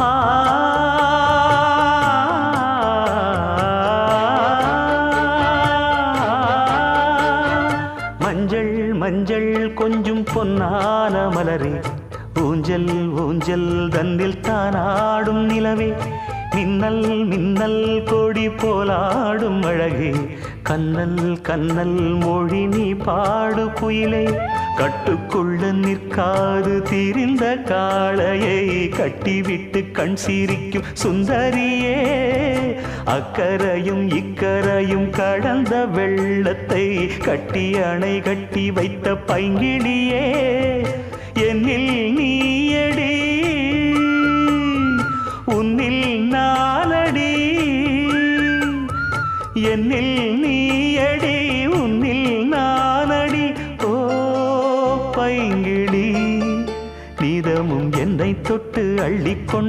ஆ மஞ்சள் மஞ்சள் கொஞ்சம் பொன்னான மலரே, ஊஞ்சல் ஊஞ்சல் தன்னில் தானாடும் நிலவே, மின்னல் மின்னல் கொடி போலாடும் அழகே, கண்ணல் கண்ணல் மொழி நீ பாடு குயிலே, கட்டுக்குள்ள நிற்காது திரிந்த காளையை கட்டிவிட்டு கண் சிரிக்கும் சுந்தரியே, அக்கரையும் இக்கரையும் கடந்த வெள்ளத்தை கட்டி அணை கட்டி வைத்த பைங்கிளியே, என்னில் நீயடி உன்னில் நானடி, என்னில் நீயடி உன்னில் நானடி. ஓ பைங்கிளி, நீதமும் என்னை தொட்டு அள்ளிக்கொண்டு